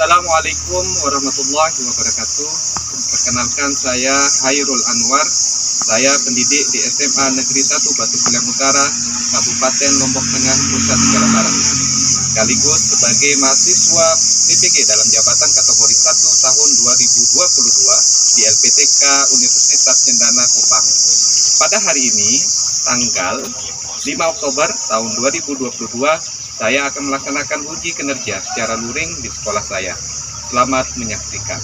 Assalamualaikum warahmatullahi wabarakatuh. Perkenalkan, saya Hairul Anwar. Saya pendidik di SMA Negeri 1 Batu Bilang Utara, Kabupaten Lombok Tengah, Nusa Tenggara Barat. Sekaligus sebagai mahasiswa PPG dalam jabatan kategori 1 tahun 2022 di LPTK Universitas Cendana Kupang. Pada hari ini, tanggal 5 Oktober tahun 2022, saya akan melaksanakan uji kinerja secara luring di sekolah saya. Selamat menyaksikan.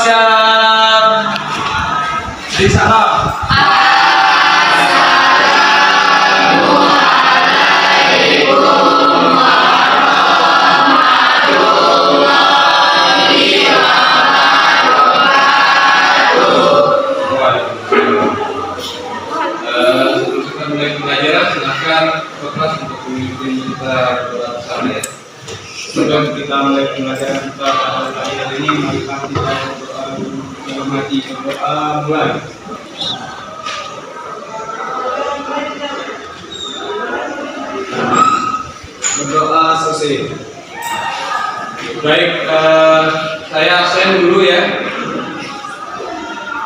Siap. Di salam. Silakan kelas untuk memimpin kita bersama ya. Sebelum kita mulai pembelajaran kita pada hari ini, mari kita berdoa menghormati berdoa mulai. Berdoa selesai. Baik, saya absen dulu ya.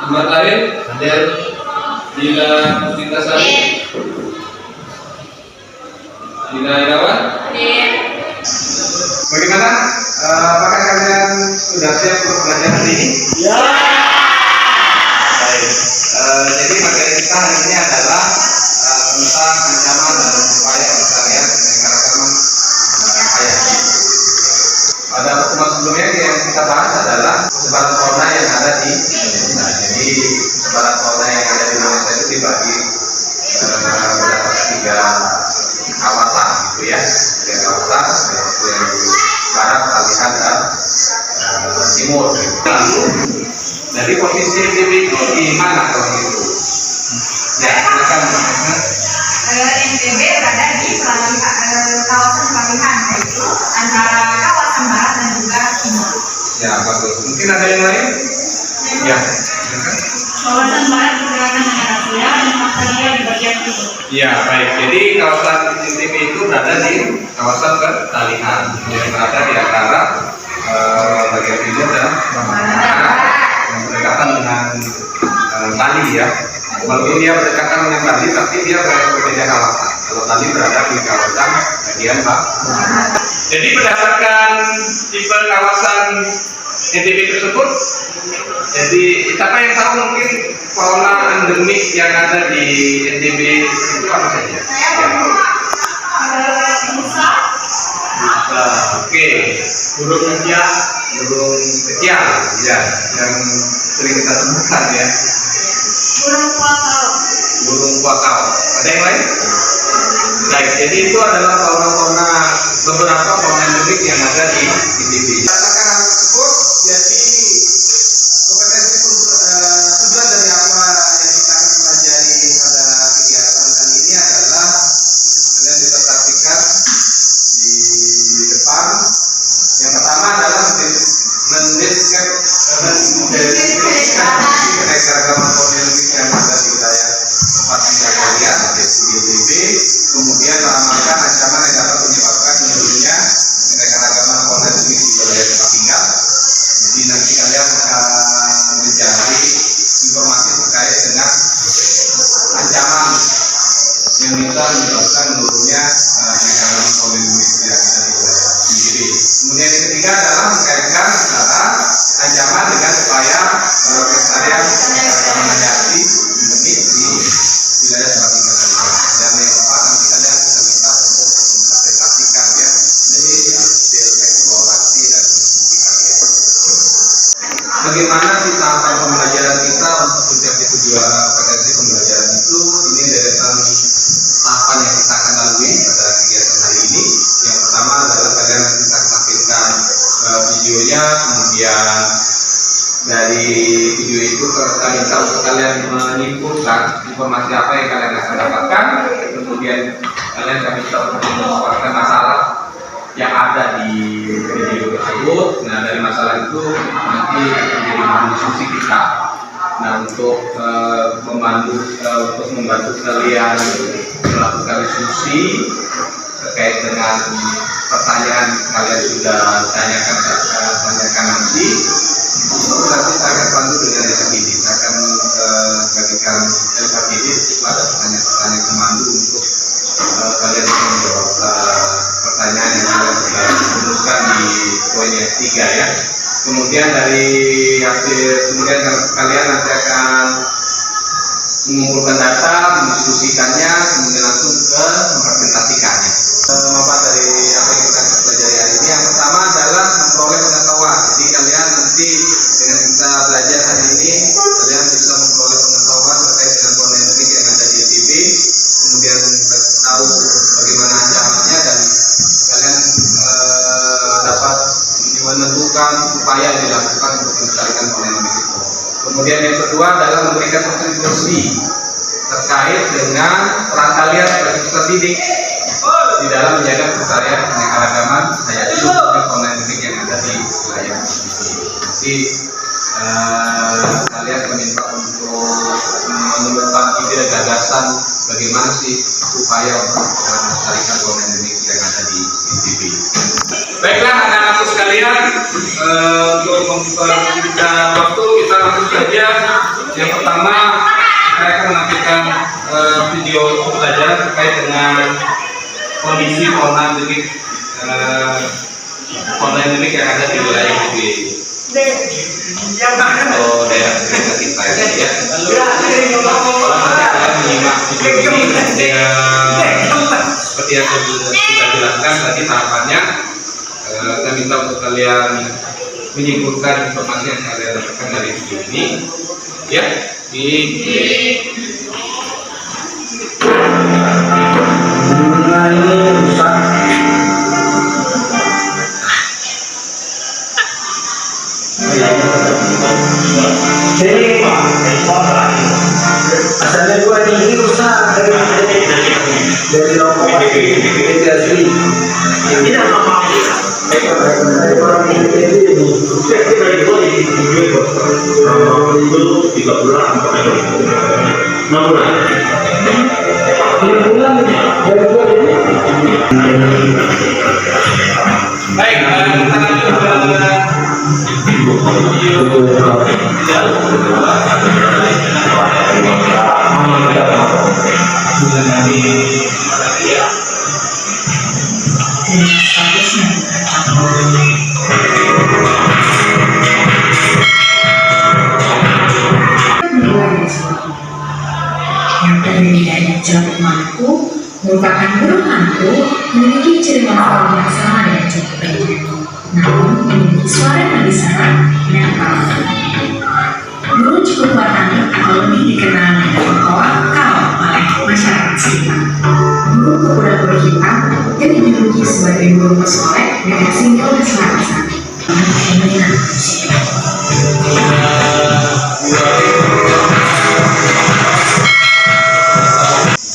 Ahmad Arif, hadir. Dila Puspitasari, Dila Irawan, hadir. Bagaimana? Apakah kalian sudah siap untuk belajar hari ini? Ya. Baik. Jadi materi kita hari ini adalah tentang ancaman dan upaya pelestarian keanekaragaman hayati. Pada pertemuan sebelumnya yang kita bahas adalah persebaran fauna yang ada di Indonesia. Jadi persebaran fauna yang ada di Indonesia itu dibagi berdasarkan 3 kawasan, gitu ya. 3 kawasan, yaitu yang di barat, Kalihan, dan timur. Lalu dari posisi NTB itu di mana kalau itu? Ya, silakan. NTB berada di kawasan Kalihan, yaitu antara kawasan barat dan juga timur. Ya, bagus. Mungkin ada yang lain? Ya. Kawasan barat pergerakan negara Asia dan Australia di bagian timur. Ya, baik. Jadi kawasan NTB itu berada di kawasan pertalihan, yang berada di antara bagian timur dan barat, yang berdekatan dengan Bali ya. Walaupun dia berdekatan dengan Bali, tapi dia berbeda kawasan. Kalau Bali berada di kawasan bagian barat. Jadi berdasarkan tipe kawasan NTB tersebut, jadi siapa yang tahu mungkin fauna endemik yang ada di NTB itu apa saja? Musa. Oke. Burung kecil, ya, yang sering kita temukan ya. Burung kuakau. Burung kuakau. Ada yang lain? Baik, jadi itu adalah beberapa fauna endemik yang ada di NTB. Berdasarkan hal tersebut, jadi kompetensi tujuan dari apa yang kita akan pelajari pada kegiatan kali ini adalah kalian bisa perhatikan di depan. Yang pertama adalah mendeskripsikan keanekaragaman fauna endemik yang ada di wilayah tempat tinggal kalian, yaitu di NTB. Kemudian meramalkan ancaman yang dapat menyebabkan menurunnya keanekaragaman fauna endemik di wilayah tempat tinggal. Jadi nanti kalian akan mencari informasi terkait dengan ancaman yang bisa menyebabkan menurunnya keanekaragaman fauna endemik yang ada di wilayah NTB. Kemudian yang ketiga adalah mengkaitkan antara ancaman dengan upaya pelestarian keanekaragaman hayati endemik di wilayah tempat tinggal kalian. Dan yang keempat, nanti kalian bisa minta untuk mempresentasikan ya dari hasil eksplorasi dan diskusi kalian. Bagaimana sih tahapan pembelajaran kita untuk mencapai tujuan potensi pembelajaran itu? Ini deretan tahapan yang kita akan lalui pada kegiatan hari ini. Yang pertama adalah kalian nanti bisa tampilkan videonya, kemudian dari video itu kita minta untuk kalian menyimpulkan informasi apa yang kalian akan dapatkan, kemudian kalian akan minta untuk memaparkan masalah yang ada di video tersebut. Nah, dari masalah itu nanti akan jadi bahan diskusi kita. Nah, untuk membantu kalian melakukan diskusi terkait dengan pertanyaan kalian sudah tanyakan nanti. Nanti saya akan bantu dengan SKPD. Saya akan bagikan SKPD pada pertanyaan-pertanyaan pemandu untuk kalian bisa menjawab pertanyaan yang kalian sudah rumuskan di poin yang 3 ya. Kemudian dari hasil kalian nanti akan mengumpulkan data, mendiskusikannya, kemudian langsung ke mempresentasikannya. Manfaat dari apa yang kita pelajari hari ini, yang pertama adalah memperoleh pengetahuan. Jadi kalian nanti dengan kita belajar hari ini, kalian bisa memperoleh pengetahuan terkait dengan koordinatik yang ada di TV, kemudian tahu bagaimana ancamannya, dan kalian dapat menentukan upaya yang dilakukan untuk melestarikan koordinatik itu. Kemudian yang kedua adalah memberikan kontribusi terkait dengan peran kalian sebagai peserta didik di dalam menjaga pelestarian keanekaragaman hayati dan koordinatik yang ada di wilayah ini. Nanti kalian diminta untuk menemukan ide dan gagasan bagaimana sih upaya untuk melestarikan koordinatik yang ada di ITB. Baiklah anak-anakku sekalian, untuk mempersingkat waktu kita langsung saja. Yang pertama saya akan menampilkan video pembelajaran terkait dengan kondisi koordinatik yang ada di wilayah ITB. Oh, daerah kita ya. Kalian menyimak video ini seperti yang sudah jelaskan tadi tahapannya. Saya minta untuk kalian menyimpulkan informasi yang kalian dapatkan dari video ini, ya. Asalnya gua ini rusak dari Lombok dari asli. Tidak apa-apa. Baik, kita lanjut yang terdiri dari jelek mampu merupakan burung hantu memiliki ciri morfologi yang sama dengan jelek penyu, namun memiliki suara yang lebih serak dan powerful. Burung cukup warna atau lebih dikenal dengan kawal oleh masyarakat sekitar. Burung kuda-kuda hitam yang dijuluki sebagai burung pesolek dengan simbol keselarasan.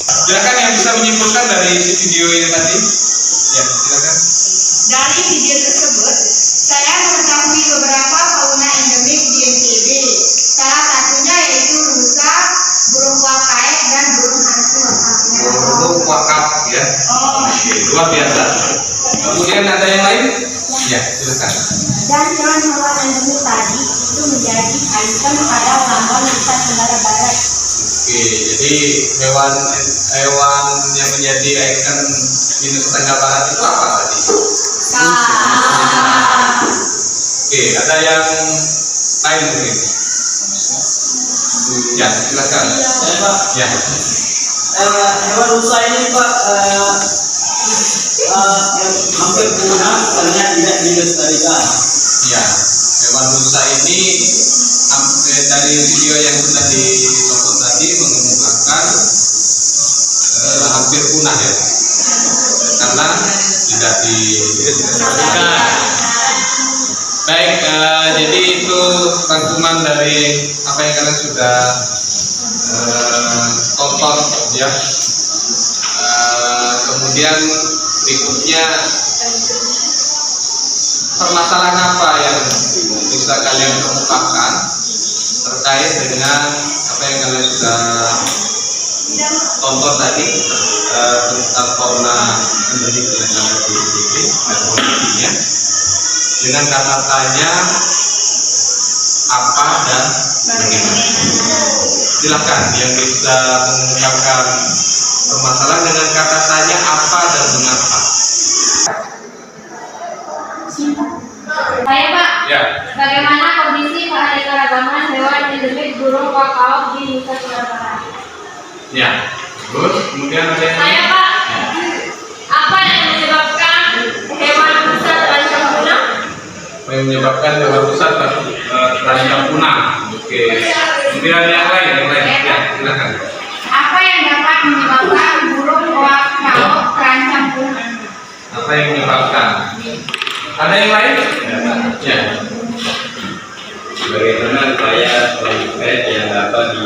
Silakan yang bisa menyimpulkan dari video ini tadi. Ya, silakan. Dari video tersebut, saya mengetahui beberapa fauna endemik di NTB. Salah satunya yaitu rusa, burung wakai, dan burung hantu. Burung wakaf ya. Oke, luar biasa. Kemudian ada yang lain? Ya, silakan. Dan hewan-hewan endemik tadi itu menjadi ikon pada lambang Nusa Tenggara Barat. Oke, jadi hewan yang menjadi ikon di Nusa Tenggara Barat itu apa tadi? Oke, ada yang lain mungkin? Ya, silakan. Ya. Hewan rusa ini Pak yang hampir punah karena tidak dilestarikan. Ya, hewan rusa ini dari video yang sudah ditonton tadi mengemukakan hampir punah ya, karena tidak dilestarikan. Baik, jadi itu rangkuman dari apa yang kalian sudah tonton ya. Kemudian berikutnya permasalahan apa yang bisa kalian kemukakan terkait dengan apa yang kalian sudah tonton tadi tentang fauna endemik yang ada di BNTB dan kondisinya dengan kata tanya apa dan bagaimana. Silakan yang bisa mengungkapkan permasalahan dengan kata tanya apa dan mengapa. Saya Pak, Ya. bagaimana kondisi keanekaragaman hewan endemik burung kakao di Nusa Tenggara Barat? Ya. Terus kemudian ada yang Saya Pak, apa yang menyebabkan hewan rusa terancam punah? apa yang menyebabkan hewan rusa terancam punah. Oke. Kemudian yang lain. Ya, silakan. Apa yang dapat menyebabkan burung kakao terancam punah? Apa yang menyebabkan? Ada yang lain? Ya. Bagaimana upaya konkret yang dapat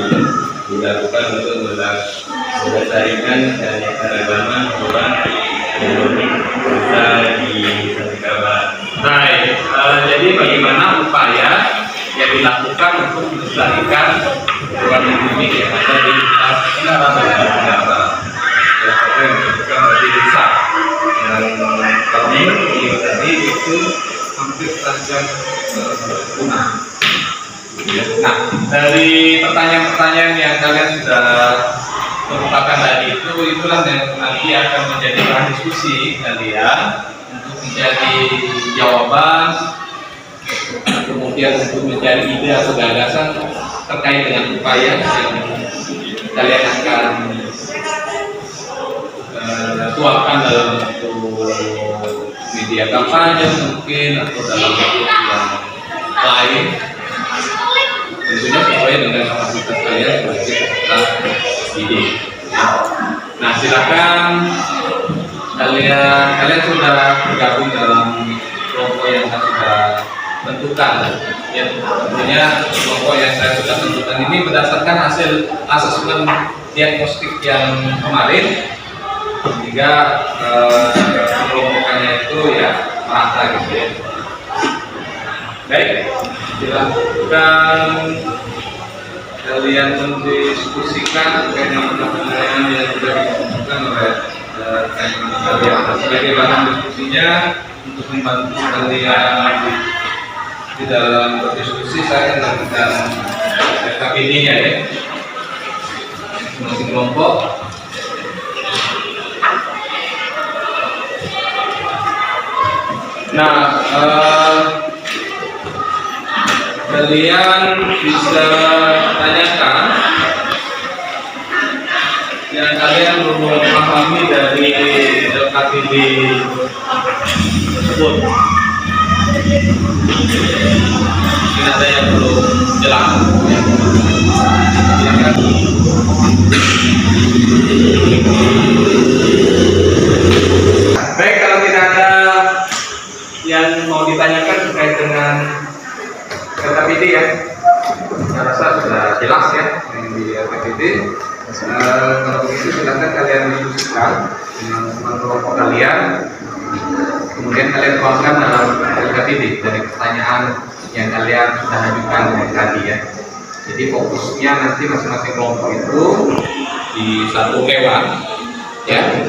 dilakukan untuk melestarikan keanekaragaman hewan endemik rusa di Nusa Tenggara Barat. Baik. Jadi bagaimana upaya yang dilakukan untuk melestarikan hewan endemik yang ada di Nusa Tenggara Barat? Apa yang dilakukan oleh desa yang kami tadi itu hampir terancam punah. Nah, dari pertanyaan-pertanyaan yang kalian sudah kemukakan tadi itulah yang nanti akan menjadi bahan diskusi kalian untuk mencari jawaban, kemudian untuk mencari ide atau gagasan terkait dengan upaya yang kalian akan tuangkan dalam bentuk media kampanye mungkin atau dalam bentuk yang lain, tentunya sesuai dengan kapasitas kalian sebagai peserta didik. Nah, silakan kalian sudah bergabung dalam kelompok yang saya sudah tentukan. Ya, tentunya kelompok yang saya sudah tentukan ini berdasarkan hasil asesmen diagnostik yang kemarin, sehingga kelompokannya itu ya merata gitu ya. Baik, silakan kalian mendiskusikan terkait dengan pertanyaan yang sudah ditentukan oleh kalian. Sebagai bahan diskusinya untuk membantu kalian di dalam berdiskusi, saya akan lakukan KPD-nya ya, masing kelompok. Nah, kalian bisa tanyakan yang kalian belum pahami dari LKPD tersebut. Mungkin ada yang belum jelas. Silakan. Baik, kalau tidak ada yang mau ditanyakan terkait dengan LKPD ya, saya rasa sudah jelas ya di LKPD. Kalau begitu silakan kalian diskusikan dengan teman kelompok kalian, kemudian kalian tuangkan dalam LKPD dari pertanyaan yang kalian sudah ajukan tadi ya. Jadi fokusnya nanti masing-masing kelompok itu di satu hewan ya,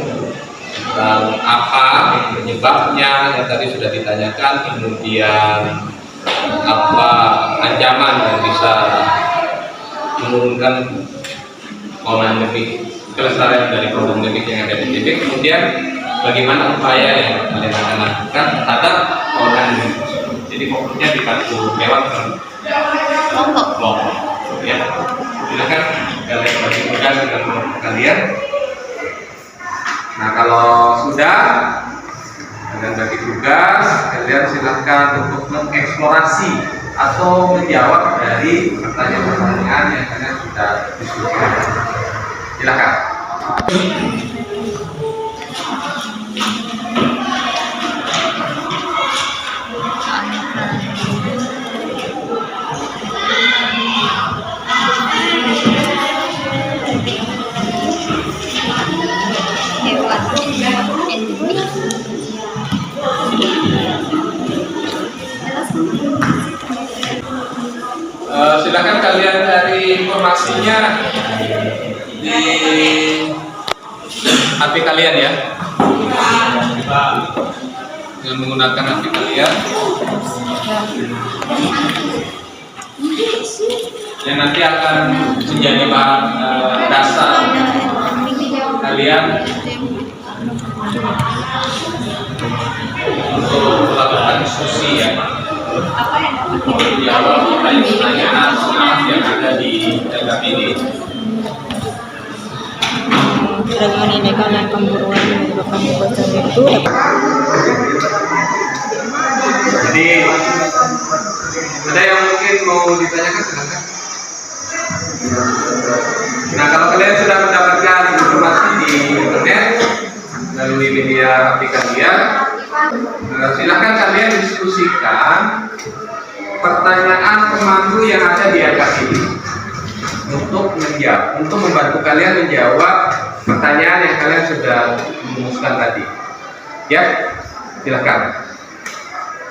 tentang apa penyebabnya yang tadi sudah ditanyakan, kemudian apa ancaman yang bisa menurunkan fauna endemik, kelestarian dari fauna endemik yang ada di BNTB, kemudian bagaimana upaya yang kalian akan lakukan terhadap fauna endemik tersebut. Jadi fokusnya di satu hewan kelompok ya. Silakan kalian bagi tugas dengan kelompok kalian. Nah, kalau sudah kalian bagi tugas, kalian silahkan untuk mengeksplorasi atau menjawab dari pertanyaan-pertanyaan yang kalian sudah diskusikan. Silakan. Silakan kalian cari informasinya di HP kalian ya. Dengan menggunakan HP kalian. Yang nanti akan menjadi bahan dasar kalian untuk melakukan diskusi ya. Jawab pertanyaan yang ada di dalam ini. Dengan ini karena pemburuan menyebabkan kebocoran itu Jadi ada yang mungkin mau ditanyakan, silakan. Nah, kalau kalian sudah mendapatkan informasi di internet melalui media HP kalian, silakan kalian diskusikan pertanyaan pemandu yang ada di atas ini untuk membantu kalian menjawab pertanyaan yang kalian sudah rumuskan tadi. Ya, silakan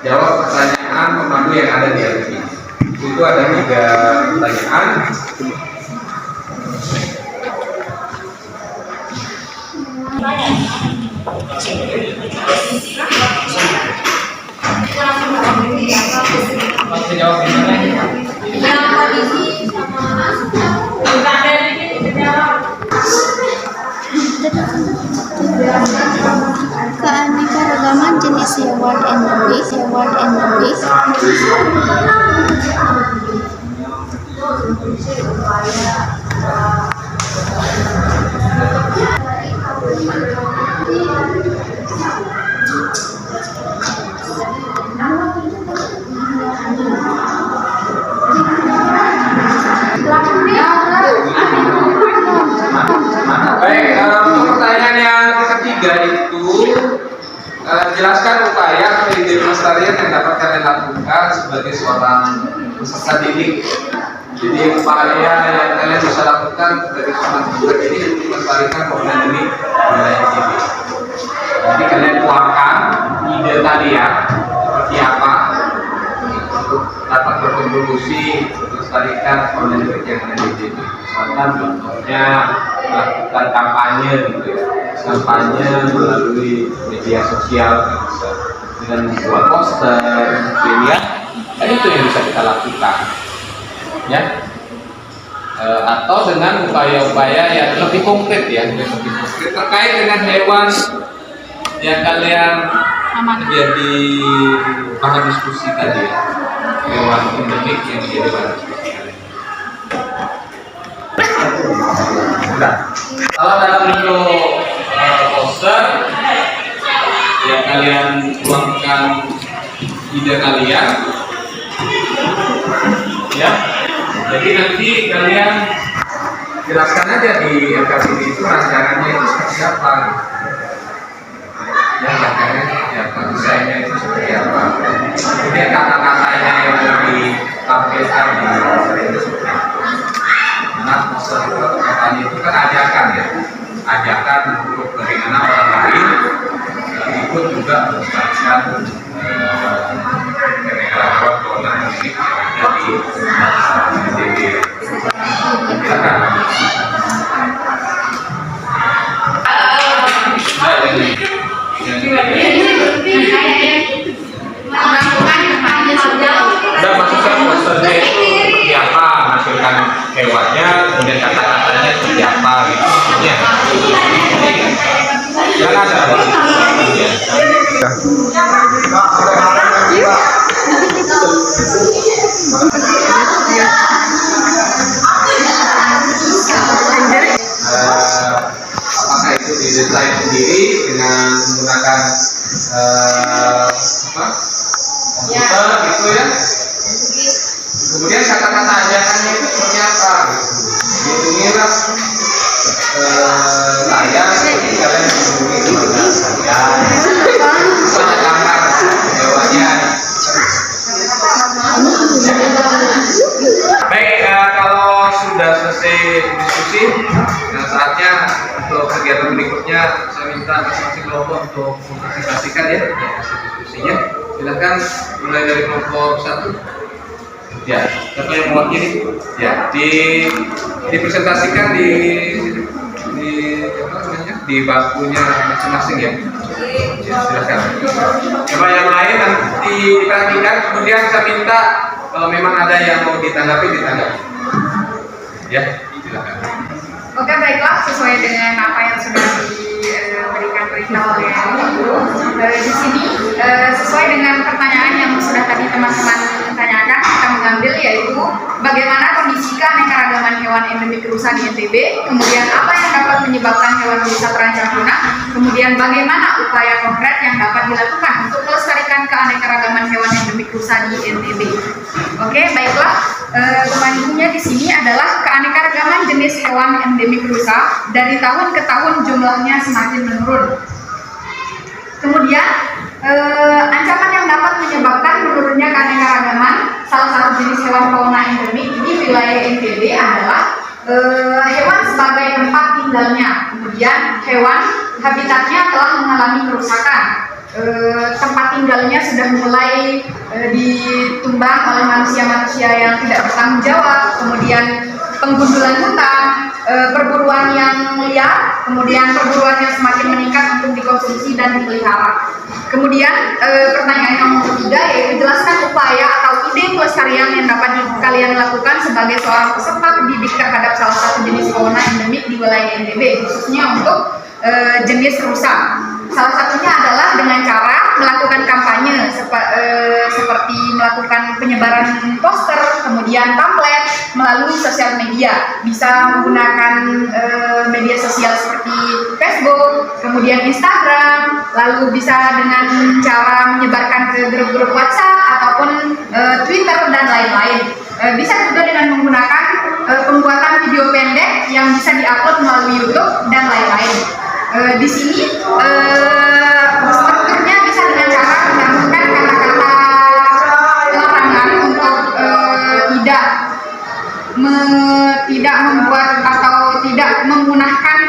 jawab pertanyaan pemandu yang ada di atas ini. Itu ada 3 pertanyaan. Mau jawab gimana? keanekaragaman jenis hewan endemik Baik, untuk pertanyaan yang ketiga itu jelaskan upaya atau ide pelestarian yang dapat kalian lakukan sebagai seorang peserta didik. Jadi upaya yang kalian bisa lakukan sebagai seorang peserta didik untuk melestarikan pembelajaran didik wilayah ITB. Jadi kalian tuangkan ide kalian seperti apa untuk dapat berkontribusi melestarikan pembelajaran didik yang ada di ITB. Misalkan contohnya melakukan kampanye gitu ya, kampanye melalui media sosial bisa dengan membuat poster, ya, itu yang bisa kita lakukan, ya. Atau dengan upaya-upaya yang lebih konkret ya, terkait dengan hewan yang kalian menjadi bahan diskusi tadi ya, hewan endemik yang menjadi bahan diskusi kalian. Nah, kalau dalam bentuk poster yang kalian tuangkan ide kalian, ya. Jadi nanti kalian jelaskan aja di LKPD itu rancangannya itu seperti apa, ya rancangannya seperti apa, desainnya itu seperti apa, kemudian kata-katanya yang ditampilkan di poster itu seperti apa. Nah, poster kata-katanya itu kan ajakan untuk bagaimana orang lain ikut juga melestarikan keanekaragaman kewenangan endemik yang ada di ITB. Silakan. Dan maksud saya posternya itu seperti apa, menghasilkan hewannya, kemudian kata-katanya seperti apa gitu. Ya. Yang ada. Apakah itu didesain sendiri dengan menggunakan komputer gitu ya? Kemudian kata-kata ajakannya itu seperti apa? Inilah layar seperti kalian menghubungi keluarga kalian. Ada gambar hewannya. Baik, kalau sudah selesai diskusi, dan saatnya untuk kegiatan berikutnya saya minta masing-masing kelompok untuk mempresentasikan ya hasil diskusinya. Silakan mulai dari kelompok 1. Ya, siapa yang mewakili? Ya, dipresentasikan di apa namanya? Di bakunya masing-masing ya. Ya, silakan. Coba yang lain nanti diperhatikan, kemudian saya minta kalau memang ada yang mau ditanggapi. Ya, silakan. Oke, baiklah, sesuai dengan apa yang sudah diberikan perintah oleh Bapak Guru. Di sini sesuai dengan pertanyaan yang sudah tadi teman-teman tanyakan, kita mengambil yaitu bagaimana kondisi keanekaragaman hewan endemik rusa di NTB, kemudian apa yang dapat menyebabkan hewan rusa terancam punah, kemudian bagaimana upaya konkret yang dapat dilakukan untuk melestarikan keanekaragaman hewan endemik rusa di NTB. Oke, baiklah, pemandunya di sini adalah keanekaragaman jenis hewan endemik rusa dari tahun ke tahun jumlahnya semakin menurun. Kemudian ancaman yang dapat menyebabkan menurunnya keanekaragaman salah satu jenis hewan fauna endemik di wilayah NTB adalah hewan sebagai tempat tinggalnya, kemudian hewan habitatnya telah mengalami kerusakan, tempat tinggalnya sudah mulai ditumbang oleh manusia-manusia yang tidak bertanggung jawab, kemudian penggundulan hutan, perburuan yang liar, kemudian perburuan yang semakin meningkat untuk dikonsumsi dan dipelihara. Kemudian pertanyaan yang ketiga yaitu jelaskan upaya atau ide pelestarian yang dapat kalian lakukan sebagai seorang peserta pendidik terhadap salah satu jenis fauna endemik di wilayah NTB, khususnya untuk jenis rusa. Salah satunya adalah dengan cara melakukan kampanye seperti melakukan penyebaran poster, kemudian pamflet melalui sosial media. Bisa menggunakan media sosial seperti Facebook, kemudian Instagram, lalu bisa dengan cara menyebarkan ke grup-grup WhatsApp ataupun Twitter dan lain-lain. Bisa juga dengan menggunakan pembuatan video pendek yang bisa diupload melalui YouTube dan lain-lain. Di sini strukturnya bisa dengan cara menambahkan kata-kata larangan untuk tidak membuat atau tidak menggunakan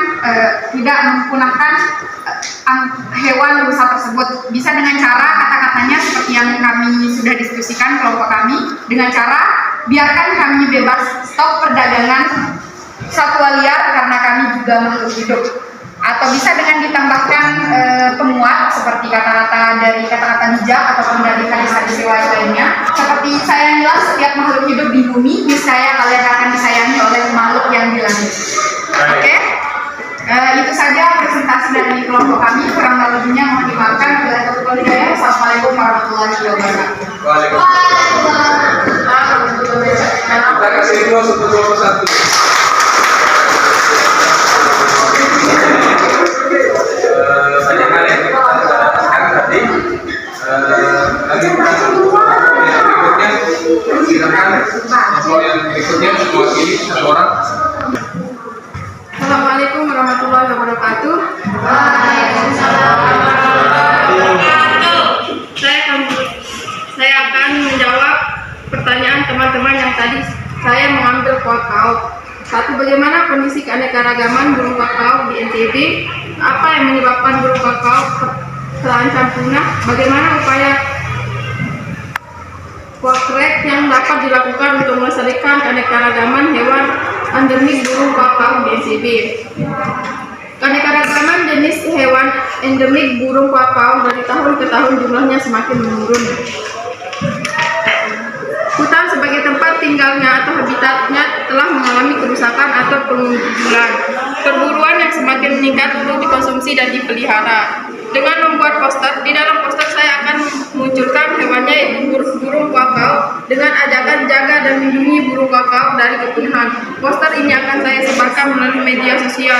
hewan rusa tersebut. Bisa dengan cara kata-katanya seperti yang kami sudah diskusikan kelompok kami, dengan cara biarkan kami bebas, stop perdagangan satwa liar karena kami juga makhluk hidup. Atau bisa dengan ditambahkan penguat seperti kata-kata dari kata-kata bijak ataupun dari hadis-hadis riwayat lainnya. Seperti sayangilah setiap makhluk hidup di bumi, niscaya kalian akan disayangi oleh makhluk yang di langit. Oke? Itu saja presentasi dari kelompok kami. Kurang lebihnya mohon dimaafkan. Assalamualaikum warahmatullahi wabarakatuh. Kita kasih dua satu. Banyak hal yang kita dapatkan tadi. Lagi berikutnya silakan yang berikutnya mewakili satu orang. Assalamualaikum warahmatullahi wabarakatuh. Saya akan menjawab pertanyaan teman-teman yang tadi saya mengambil kakao. Satu, bagaimana kondisi keanekaragaman burung kakao di NTB? Apa yang menyebabkan burung kakao terancam punah? Bagaimana upaya konkret yang dapat dilakukan untuk melestarikan keanekaragaman hewan endemik burung kakao di NTB? Keanekaragaman jenis hewan endemik burung kakao dari tahun ke tahun jumlahnya semakin menurun. Hutan sebagai tempat tinggalnya atau habitatnya telah mengalami kerusakan atau penggundulan. Perburuan yang semakin meningkat untuk dikonsumsi dan dipelihara. Dengan membuat poster, di dalam poster saya akan munculkan hewannya yaitu burung kakao dengan ajakan jaga dan lindungi burung kakao dari kepunahan. Poster ini akan saya sebarkan melalui media sosial,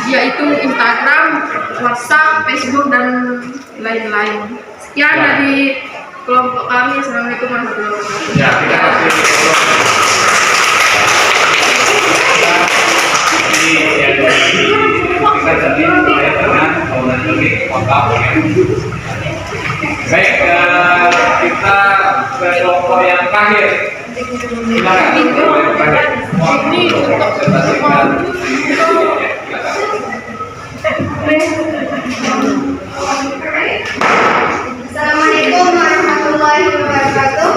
yaitu Instagram, WhatsApp, Facebook, dan lain-lain. Sekian dari kelompok kami. Assalamualaikum warahmatullahi wabarakatuh. Ya, kita kasih kita tadi dengan fauna endemik kakao. Baik, kita ke kelompok yang terakhir. Silakan. Ini untuk presentasikan. Assalamualaikum warahmatullahi wabarakatuh.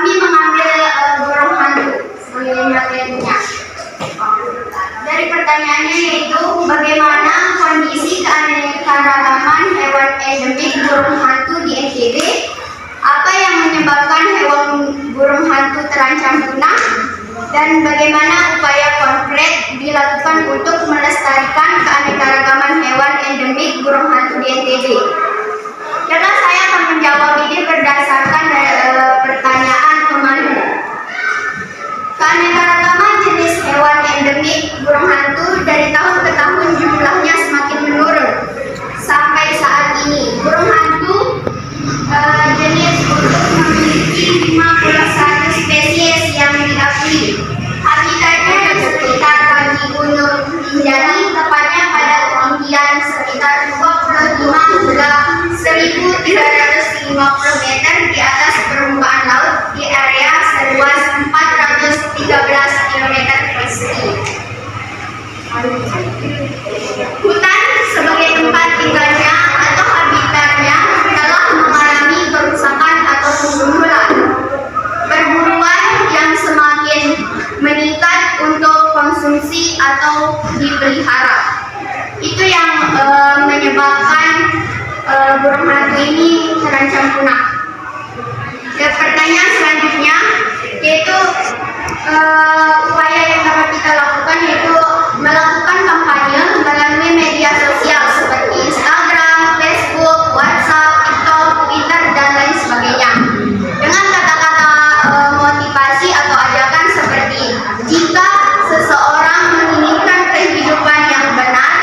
kami mengambil burung hantu sebagai materinya. Dari pertanyaannya yaitu bagaimana kondisi keanekaragaman hewan endemik burung hantu di NTB? Apa yang menyebabkan hewan burung hantu terancam punah? Dan bagaimana upaya konkret dilakukan untuk melestarikan keanekaragaman hewan endemik burung hantu di NTB? Karena saya akan menjawab ini berdasarkan pertanyaan pemandu. Keanekaragaman jenis hewan endemik burung hantu dari tahun ke tahun jumlahnya semakin menurun. Sampai saat ini, burung hantu jenis untuk memiliki 51 spesies yang diakui. Habitatnya di sekitar kaki Gunung Rinjani, tepatnya pada ketinggian sekitar 25 hingga 1.350 meter di atas permukaan laut di area seluas 413 km persegi. Hutan sebagai tempat tinggalnya atau habitatnya telah mengalami kerusakan atau pembunuhan. Perburuan yang semakin meningkat untuk konsumsi atau dipelihara. Itu yang menyebabkan burung hantu ini terancam punah. Dan pertanyaan selanjutnya yaitu upaya yang dapat kita lakukan yaitu melakukan kampanye melalui media sosial seperti Instagram, Facebook, WhatsApp, TikTok, Twitter, dan lain sebagainya. Dengan kata-kata motivasi atau ajakan seperti jika seseorang menginginkan kehidupan yang benar,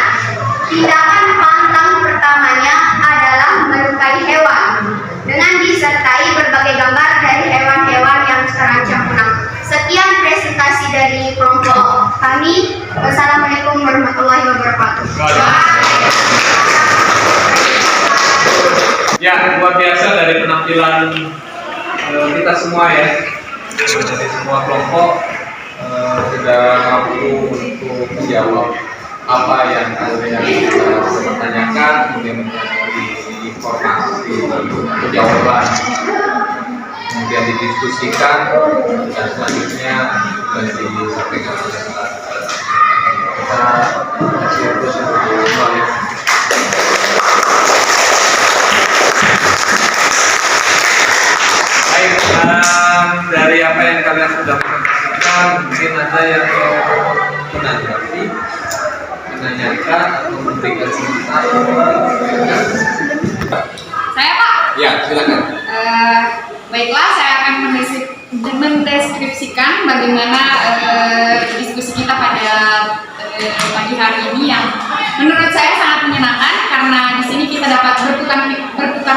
tindakan pantang pertamanya adalah melukai hewan, dengan disertai berbagai gambar dari hewan-hewan yang terancam punah. Sekian presentasi dari kelompok kami. Wassalamualaikum warahmatullahi wabarakatuh. Ya, luar biasa dari penampilan kita semua ya. Dari semua kelompok sudah mampu untuk menjawab apa yang kalian pertanyakan, kemudian mencari informasi untuk jawaban, kemudian didiskusikan, dan selanjutnya disampaikan oleh kita kasih terus kembali. Baik, dari apa yang kalian sudah presentasikan, mungkin ada yang menanggapi, menanyakan atau memberikan komentar. Saya Pak. Ya, silakan. Baiklah, saya akan mendeskripsikan bagaimana diskusi kita pada pagi hari ini yang menurut saya sangat menyenangkan karena di sini kita dapat bertukar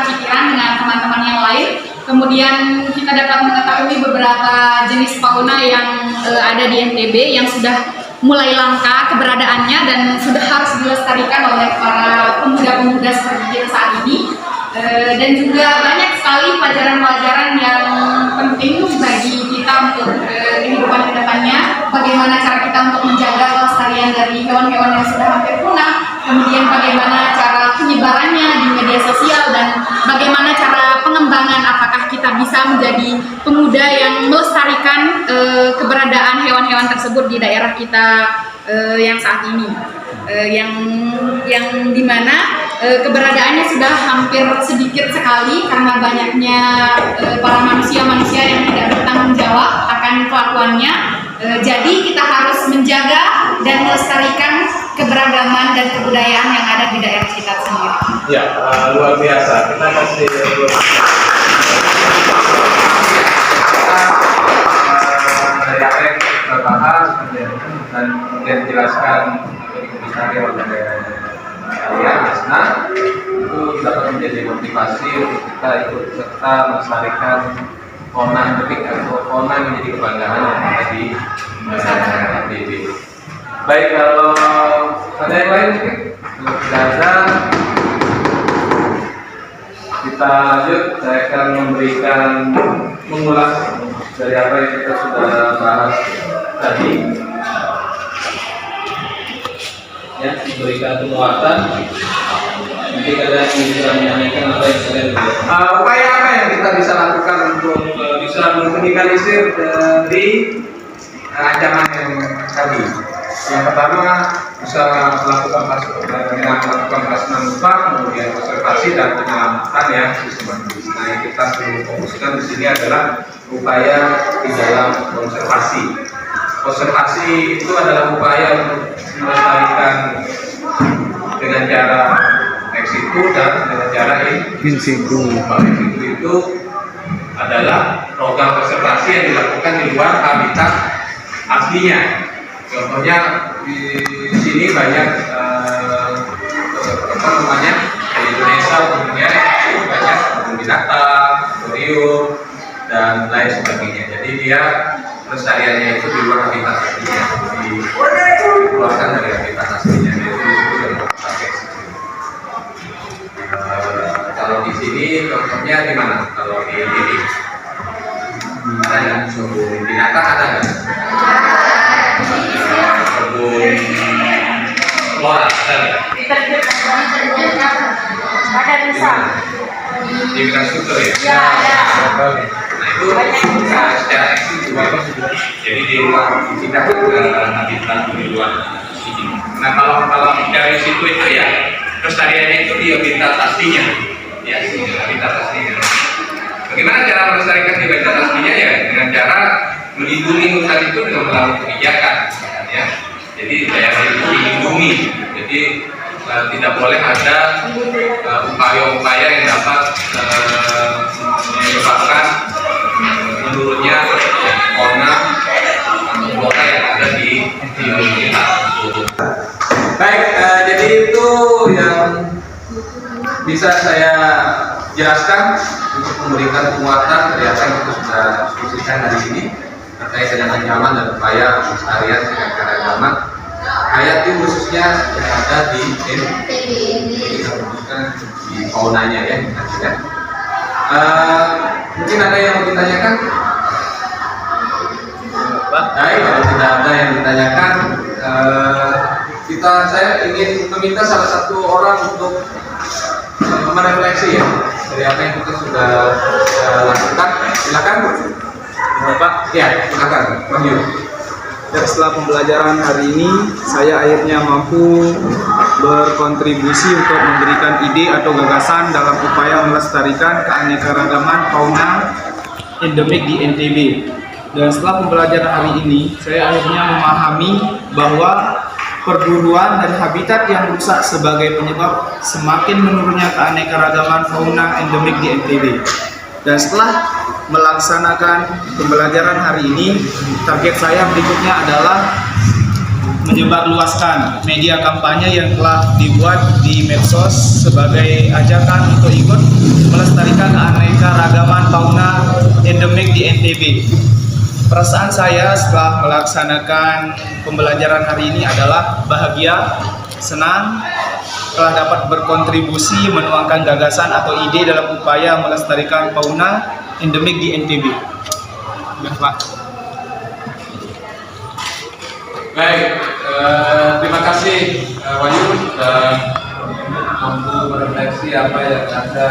pikiran dengan teman-teman yang lain. Kemudian kita dapat mengetahui beberapa jenis fauna yang ada di NTB yang sudah mulai langka keberadaannya dan sudah harus dilestarikan oleh para pemuda-pemuda seperti kita saat ini. Dan juga banyak sekali pelajaran-pelajaran yang penting bagi kita untuk kehidupan ke depannya. Bagaimana cara kita untuk menjaga kelestarian dari hewan-hewan yang sudah hampir punah, kemudian bagaimana cara penyebarannya di media sosial, dan bagaimana cara pengembangan, apakah kita bisa menjadi pemuda yang melestarikan keberadaan hewan-hewan tersebut di daerah kita yang saat ini. Yang dimana keberadaannya sudah hampir sedikit sekali karena banyaknya para manusia-manusia yang tidak bertanggung jawab akan kelakuannya. Jadi kita harus menjaga dan melestarikan keberagaman dan kebudayaan yang ada di daerah kita sendiri. Ya, luar biasa. Kita kasih dari apa yang kita bahas dan kemudian dijelaskan oleh kalian, Asna, itu dapat menjadi motivasi untuk kita ikut serta melestarikan fauna endemik atau fauna yang menjadi kebanggaan yang ada di NTB. Baik, kalau ada yang lain mungkin tidak ada, kita lanjut. Saya akan memberikan mengulas dari apa yang kita sudah bahas tadi. Ya, memberikan penguatan. Nanti kalian bisa menanyakan apa yang kalian lihat. Upaya apa yang kita bisa lakukan untuk bisa memenuhi meminimalisir dari ancaman yang tadi. Yang pertama bisa melakukan pelaksanaan upah, kemudian konservasi dan penyelamatan yang sistematis. Nah, yang kita fokuskan di sini adalah upaya di dalam konservasi. Konservasi itu adalah upaya untuk melestarikan dengan cara ex situ dan dengan cara in situ. Ex situ itu adalah program konservasi yang dilakukan di luar habitat aslinya. Contohnya di sini banyak di Indonesia umumnya itu banyak kebun binatang, akuarium dan lain sebagainya. Jadi dia pelestariannya itu di luar habitat aslinya, dikeluarkan dari habitat aslinya. Itu yang pakai. Kalau di sini contohnya di mana? Kalau di sini ada nggak? Kebun binatang ada nggak? Kebun flora ada nggak? Ada bisa. Di infrastruktur ya? Ya, ada. Nah itu secara ekstrim juga. Jadi di luar kita habitat di luar sini. Nah kalau dari situ itu ya pelestariannya itu di habitat aslinya, ya di habitat aslinya. Bagaimana cara melestarikan di habitat aslinya ya dengan cara melindungi hutan itu dengan melalui kebijakan, ya. Jadi daerah itu dilindungi. Jadi tidak boleh ada upaya-upaya yang dapat menyebabkan menurunnya fauna atau flora yang ada di kita. Baik, jadi itu yang bisa saya jelaskan untuk memberikan penguatan dari apa yang kita sudah diskusikan hari ini terkait dengan ancaman dan upaya pelestarian keanekaragaman hayati khususnya yang ada di kita fokuskan di faunanya ya. Mungkin ada yang mau ditanyakan? Baik, kalau tidak ada yang ditanyakan, saya ingin meminta salah satu orang untuk merefleksi ya dari apa yang kita sudah lakukan. Silakan, Bapak. Ya, silakan, Bang Yu. Dan setelah pembelajaran hari ini, saya akhirnya mampu berkontribusi untuk memberikan ide atau gagasan dalam upaya melestarikan keanekaragaman fauna endemik di NTB. Dan setelah pembelajaran hari ini, saya akhirnya memahami bahwa perburuan dan habitat yang rusak sebagai penyebab semakin menurunnya keanekaragaman fauna endemik di NTB. Dan setelah melaksanakan pembelajaran hari ini, target saya berikutnya adalah menyebarluaskan media kampanye yang telah dibuat di medsos sebagai ajakan untuk ikut melestarikan keanekaragaman fauna endemik di NTB. Perasaan saya setelah melaksanakan pembelajaran hari ini adalah bahagia, senang, telah dapat berkontribusi menuangkan gagasan atau ide dalam upaya melestarikan fauna endemik di NTB. Pak. Baik, terima kasih Wahyu sudah mampu merefleksi apa yang kita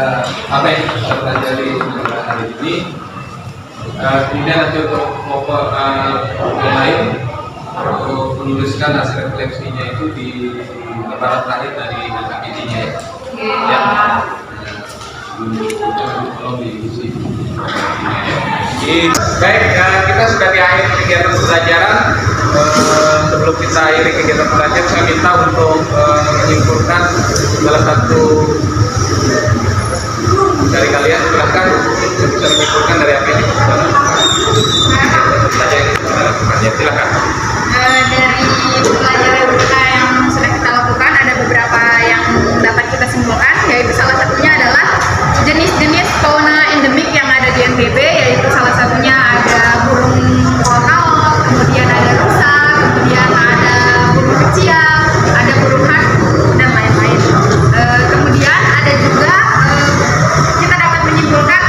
pelajari hari ini. Kemudian nanti untuk yang lain untuk menuliskan hasil refleksinya itu di lembaran terakhir dari KPD-nya ya. Tolong diisi. Baik, kita sudah di akhir kegiatan pembelajaran. Sebelum kita akhiri kegiatan pembelajaran, saya minta untuk menyimpulkan salah satu dari kalian. Silakan bisa menyimpulkan dari apa yang kita lakukan. Silakan. Dari pembelajaran kita yang sudah kita lakukan, ada beberapa yang dapat kita simpulkan, yaitu salah satunya adalah jenis-jenis fauna endemik yang ada di NTB, yaitu salah satunya ada burung kolkalot, kemudian ada rusa, kemudian ada burung kecil, ada burung hantu, dan lain-lain. Kemudian ada juga kita dapat menyimpulkan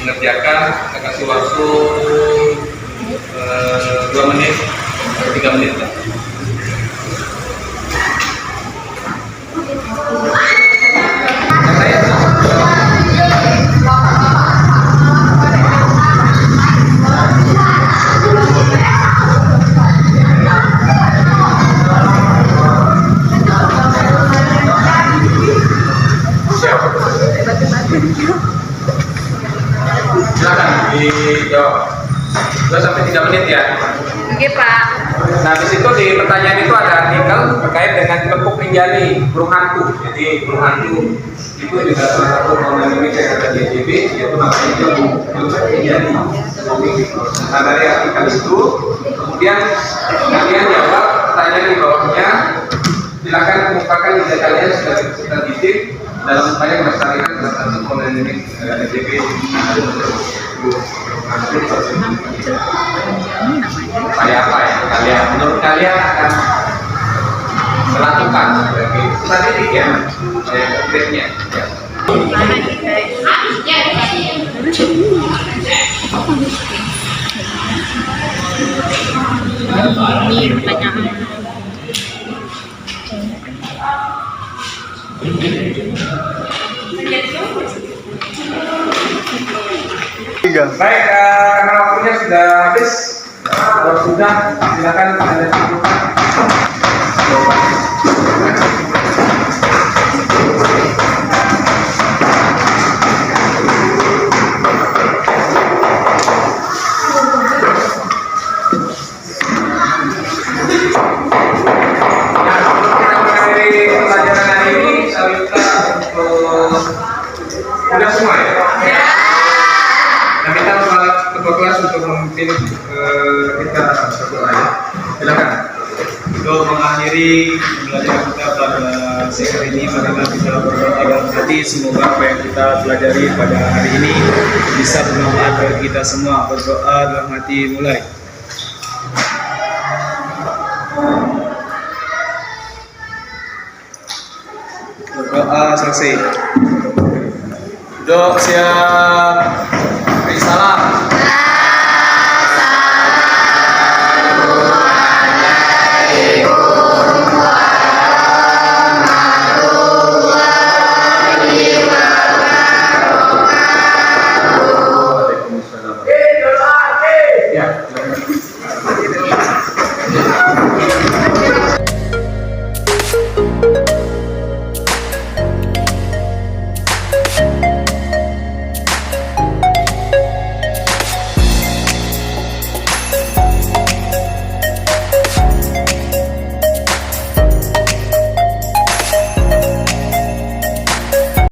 mengerjakan. Kita kasih waktu 2 menit atau 3 menit lah. Silakan dijawab. 2 sampai 3 menit ya. Oke Pak. Nah, di situ di pertanyaan itu ada artikel terkait dengan tepuk Rinjani, burung hantu. Jadi burung hantu itu juga salah satu fauna endemik yang ada di NTB, yaitu namanya burung Rinjani. Nah, dari artikel itu kemudian kalian jawab pertanyaan di bawahnya. Silakan kemukakan ide kalian sebagai peserta didik dalam upaya melestarikan salah satu fauna endemik NTB. Upaya apa ya kalian menurut kalian akan melakukan sebagai peserta didik ya, upaya konkretnya ya. Ini pertanyaan. Baik, karena waktunya sudah habis, kalau sudah silakan Anda cukupkan. Pelajaran hari ini saya minta untuk sudah semua ya. Nah, kita ketua kelas untuk memimpin kita berdoa ya. Silakan. Untuk mengakhiri pembelajaran kita pada siang hari ini, marilah kita berdoa dalam hati semoga apa yang kita pelajari pada hari ini bisa bermanfaat bagi kita semua. Berdoa dalam hati mulai. Berdoa selesai. Doa siap.